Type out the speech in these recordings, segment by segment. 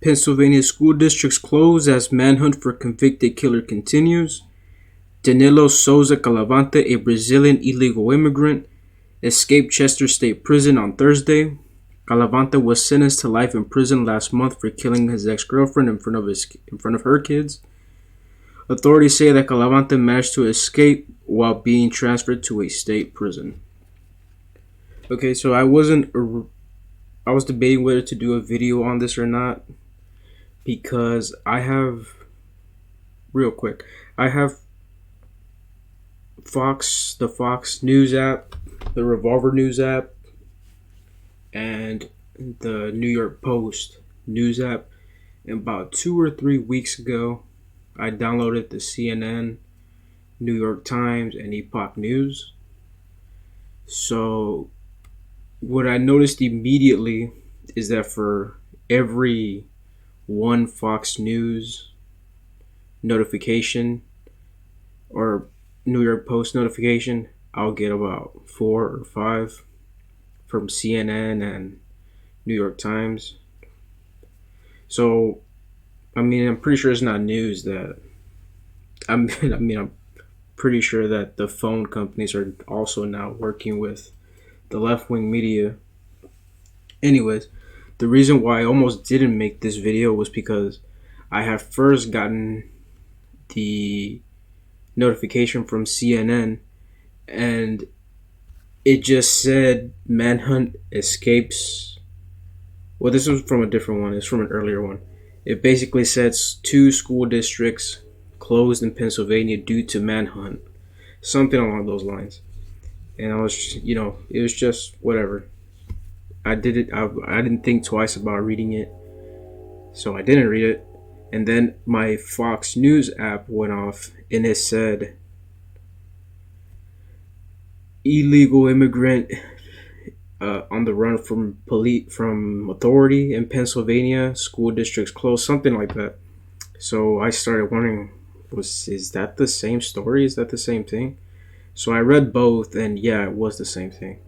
Pennsylvania school districts close as manhunt for convicted killer continues. Danilo Souza Calavante, a Brazilian illegal immigrant, escaped Chester State Prison on Thursday. Calavante was sentenced to life in prison last month for killing his ex-girlfriend in front of her kids. Authorities say that Calavante managed to escape while being transferred to a state prison. Okay, so I was debating whether to do a video on this or not because real quick, I have the Fox News app, the Revolver News app, and the New York Post News app. And about 2 or 3 weeks ago, I downloaded the CNN, New York Times, and Epoch News. So, what I noticed immediately is that for every one Fox News notification or New York Post notification, I'll get about 4 or 5 from CNN and New York Times. So, I'm pretty sure it's not news that I'm pretty sure that the phone companies are also now working with the left-wing media. Anyways, the reason why I almost didn't make this video was because I had first gotten the notification from CNN and it just said manhunt escapes. Well, this was from a different one. It's from an earlier one. It basically says 2 school districts closed in Pennsylvania due to manhunt. Something along those lines. And I was, it was just whatever. I didn't think twice about reading it. So I didn't read it. And then my Fox News app went off and it said illegal immigrant on the run from authority in Pennsylvania, school districts closed, something like that. So I started wondering, is that the same story? Is that the same thing? So I read both, and yeah, it was the same thing.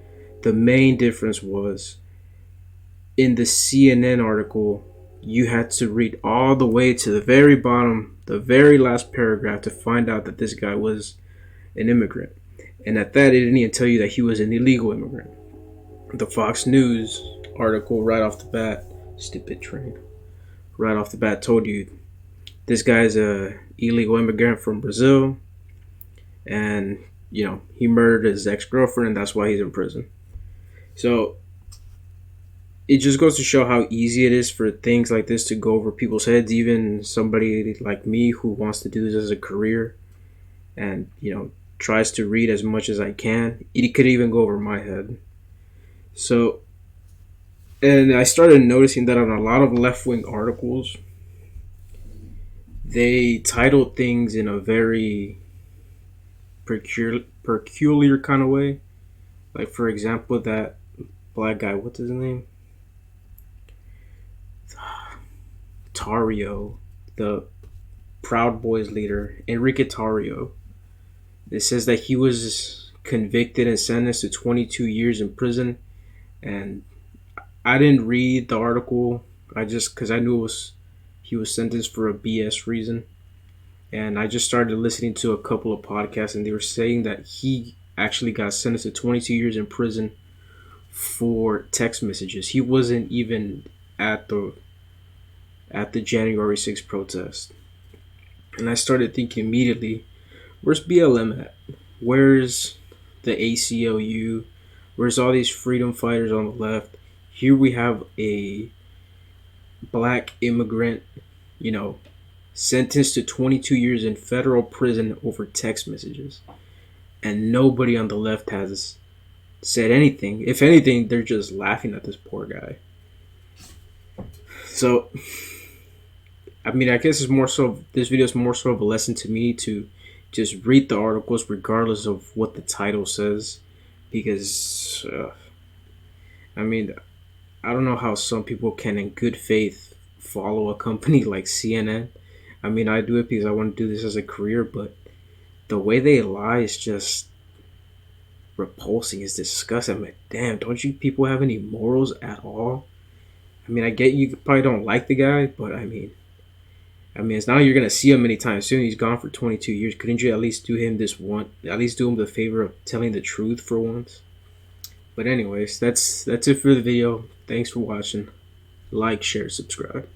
The main difference was in the CNN article, you had to read all the way to the very bottom, the very last paragraph, to find out that this guy was an immigrant. And at that, it didn't even tell you that he was an illegal immigrant. The Fox News article right off the bat, stupid train, right off the bat told you this guy's a illegal immigrant from Brazil, and he murdered his ex-girlfriend, and that's why he's in prison. So it just goes to show how easy it is for things like this to go over people's heads, even somebody like me who wants to do this as a career and tries to read as much as I can. It could even go over my head. So, and I started noticing that on a lot of left-wing articles, they title things in a very peculiar kind of way. Like, for example, that black guy, what's his name? Tarrio, the Proud Boys leader, Enrique Tarrio. It says that he was convicted and sentenced to 22 years in prison. And I didn't read the article. Because I knew he was sentenced for a BS reason. And I just started listening to a couple of podcasts, and they were saying that he actually got sentenced to 22 years in prison for text messages. He wasn't even at the January 6th protest. And I started thinking immediately, where's BLM at? Where's the ACLU? Where's all these freedom fighters on the left? Here we have a black immigrant, sentenced to 22 years in federal prison over text messages. And nobody on the left has said anything. If anything, they're just laughing at this poor guy. So, I guess this video is more so of a lesson to me to just read the articles regardless of what the title says. Because, I don't know how some people can in good faith follow a company like CNN. I do it because I want to do this as a career, but the way they lie is just repulsing. It's disgusting. Damn, don't you people have any morals at all? I mean, I get you probably don't like the guy, but I mean, it's not like you're gonna see him anytime soon. He's gone for 22 years. Couldn't you at least do him this one? At least do him the favor of telling the truth for once. But anyways, that's it for the video. Thanks for watching. Like, share, subscribe.